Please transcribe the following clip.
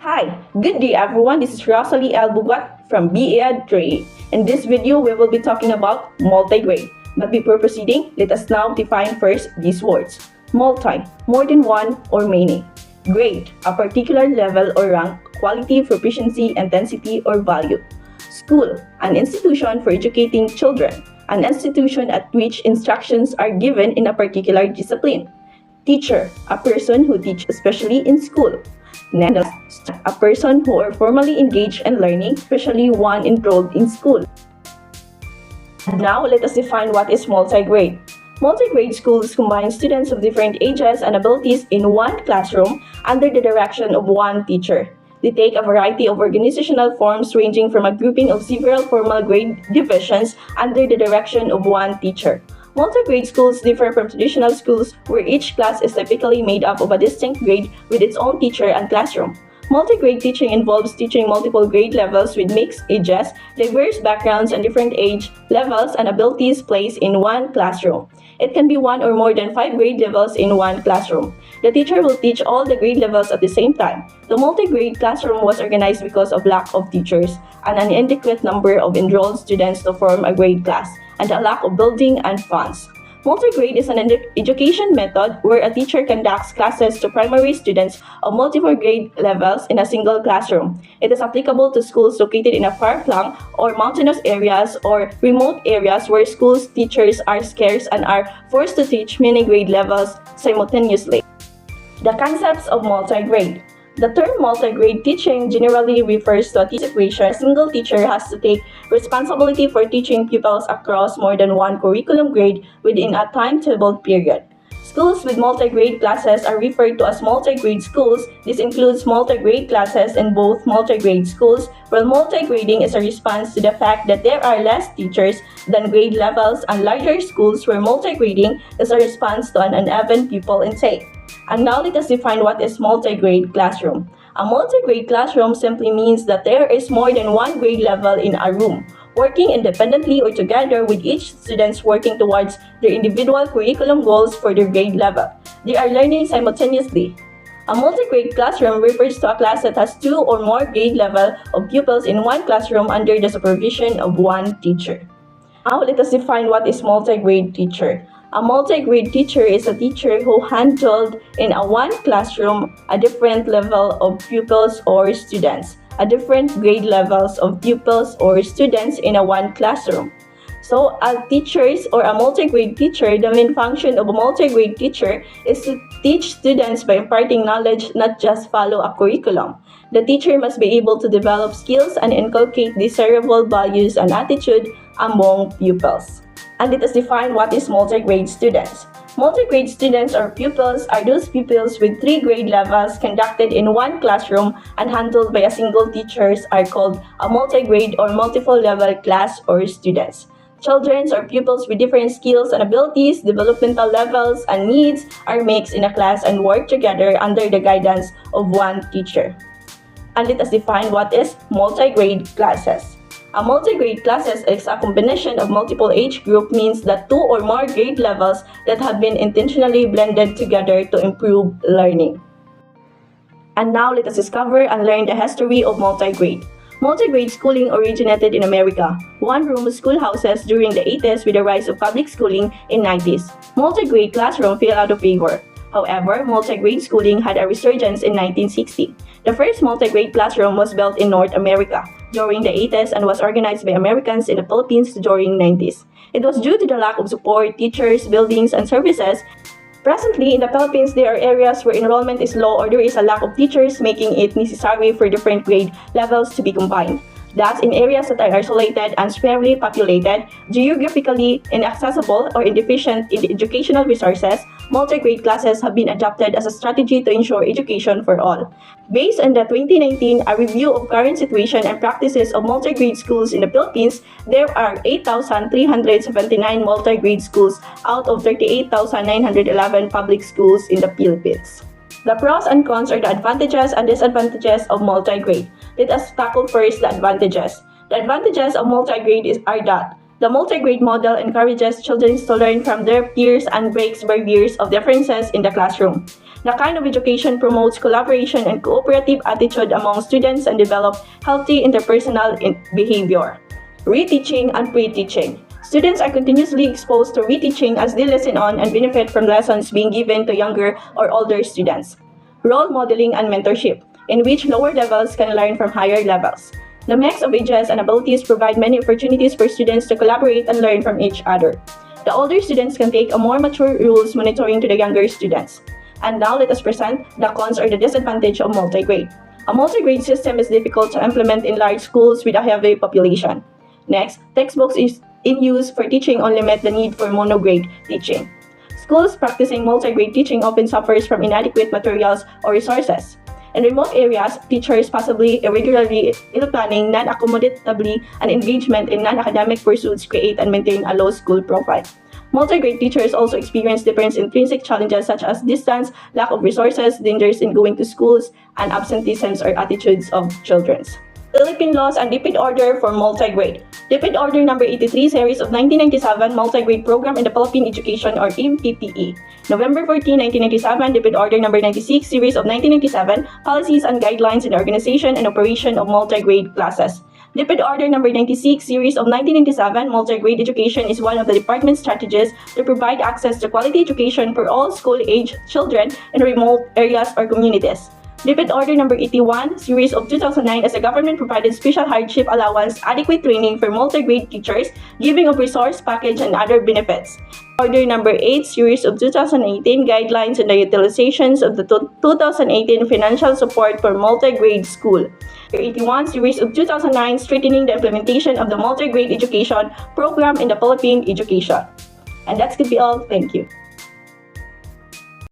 Hi, good day everyone. This is Rosalie L. Bugat from BA 3. In this video, we will be talking about multigrade. But before proceeding, let us now define first these words. Multi, more than one or many. Grade, a particular level or rank, quality, proficiency, intensity, or value. School, an institution for educating children, an institution at which instructions are given in a particular discipline. Teacher, a person who teaches especially in school. Next, a person who are formally engaged in learning, especially one enrolled in school. Now, let us define what is multigrade. Multigrade schools combine students of different ages and abilities in one classroom under the direction of one teacher. They take a variety of organizational forms ranging from a grouping of several formal grade divisions under the direction of one teacher. Multigrade schools differ from traditional schools where each class is typically made up of a distinct grade with its own teacher and classroom. Multigrade teaching involves teaching multiple grade levels with mixed ages, diverse backgrounds, and different age levels and abilities placed in one classroom. It can be one or more than 5 grade levels in one classroom. The teacher will teach all the grade levels at the same time. The multigrade classroom was organized because of lack of teachers and an inadequate number of enrolled students to form a grade class, and a lack of building and funds. Multigrade is an education method where a teacher conducts classes to primary students of multiple grade levels in a single classroom. It is applicable to schools located in a far-flung or mountainous areas or remote areas where schools teachers are scarce and are forced to teach many grade levels simultaneously. The concepts of multigrade. The term multigrade teaching generally refers to a situation a single teacher has to take responsibility for teaching pupils across more than one curriculum grade within a timetabled period. Schools with multigrade classes are referred to as multigrade schools. This includes multigrade classes in both multigrade schools, where multigrading is a response to the fact that there are less teachers than grade levels, and larger schools where multigrading is a response to an uneven pupil intake. And now let us define what is multigrade classroom. A multigrade classroom simply means that there is more than one grade level in a room, working independently or together with each student working towards their individual curriculum goals for their grade level. They are learning simultaneously. A multigrade classroom refers to a class that has 2 or more grade level of pupils in one classroom under the supervision of one teacher. Now let us define what is multigrade teacher. A multigrade teacher is a teacher who handled in a one classroom a different level of pupils or students, a different grade levels of pupils or students in a one classroom. So, as teachers or a multigrade teacher, the main function of a multigrade teacher is to teach students by imparting knowledge, not just follow a curriculum. The teacher must be able to develop skills and inculcate desirable values and attitude among pupils. And let us define what is multigrade students. Multigrade students or pupils are those pupils with 3 grade levels conducted in one classroom and handled by a single teacher are called a multigrade or multiple level class or students. Children or pupils with different skills and abilities, developmental levels, and needs are mixed in a class and work together under the guidance of one teacher. And let us define what is multigrade classes. A multigrade classes is a combination of multiple age group, means that 2 or more grade levels that have been intentionally blended together to improve learning. And now let us discover and learn the history of multigrade. Multigrade schooling originated in America, one-room schoolhouses during the 80s with the rise of public schooling in 90s. Multigrade classroom fell out of favor. However, multigrade schooling had a resurgence in 1960. The first multigrade classroom was built in North America during the 80s and was organized by Americans in the Philippines during 90s. It was due to the lack of support, teachers, buildings, and services. Presently, in the Philippines, there are areas where enrollment is low or there is a lack of teachers, making it necessary for different grade levels to be combined. Thus, in areas that are isolated and sparsely populated, geographically inaccessible, or deficient in educational resources, multigrade classes have been adopted as a strategy to ensure education for all. Based on the 2019 a review of current situation and practices of multigrade schools in the Philippines, there are 8,379 multigrade schools out of 38,911 public schools in the Philippines. The pros and cons are the advantages and disadvantages of multigrade. Let us tackle first the advantages. The advantages of multigrade are that the multigrade model encourages children to learn from their peers and breaks barriers of differences in the classroom. The kind of education promotes collaboration and cooperative attitude among students and develop healthy interpersonal behavior. Reteaching and pre-teaching. Students are continuously exposed to reteaching as they listen on and benefit from lessons being given to younger or older students. Role modeling and mentorship, in which lower levels can learn from higher levels. The mix of ages and abilities provide many opportunities for students to collaborate and learn from each other. The older students can take a more mature rules monitoring to the younger students. And now let us present the cons or the disadvantage of multigrade. A multigrade system is difficult to implement in large schools with a heavy population. Next, textbooks in use for teaching only met the need for monograde teaching. Schools practicing multigrade teaching often suffers from inadequate materials or resources. In remote areas, teachers possibly irregularly ill-planning, non-accommodatably, and engagement in non-academic pursuits create and maintain a low school profile. Multigrade teachers also experience different intrinsic challenges such as distance, lack of resources, dangers in going to schools, and absenteeism or attitudes of children. Philippine laws and DepEd order for multigrade. DepEd order number 83 series of 1997 multigrade program in the Philippine education or MPPE. November 14, 1997 DepEd order number 96 series of 1997 policies and guidelines in the organization and operation of multigrade classes. DepEd order number 96 series of 1997 multigrade education is one of the department's strategies to provide access to quality education for all school-age children in remote areas or communities. DepEd Order Number 81, Series of 2009 as a government provided special hardship allowance, adequate training for multi-grade teachers, giving of resource package, and other benefits. Order Number 8, Series of 2018, Guidelines on the Utilizations of the 2018 Financial Support for Multi-Grade School. 81, Series of 2009, Strengthening the Implementation of the Multi-Grade Education Program in the Philippine Education. And that's could be all. Thank you.